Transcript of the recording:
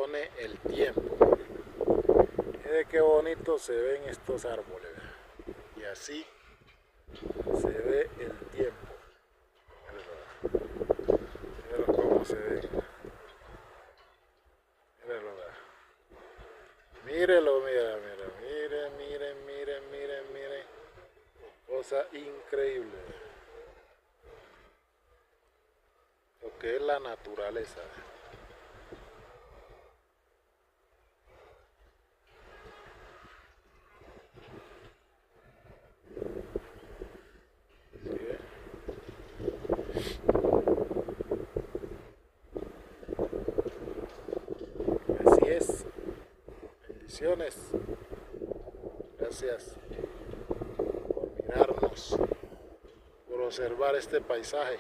pone el tiempo. Mire qué bonito se ven estos árboles. Y así se ve el tiempo. Míralo cómo se ve. Míralo. Mírelo, miren. Cosa increíble. Lo que es la naturaleza. ¿Sí ve? Así es. Bendiciones. Gracias por mirarnos, por observar este paisaje.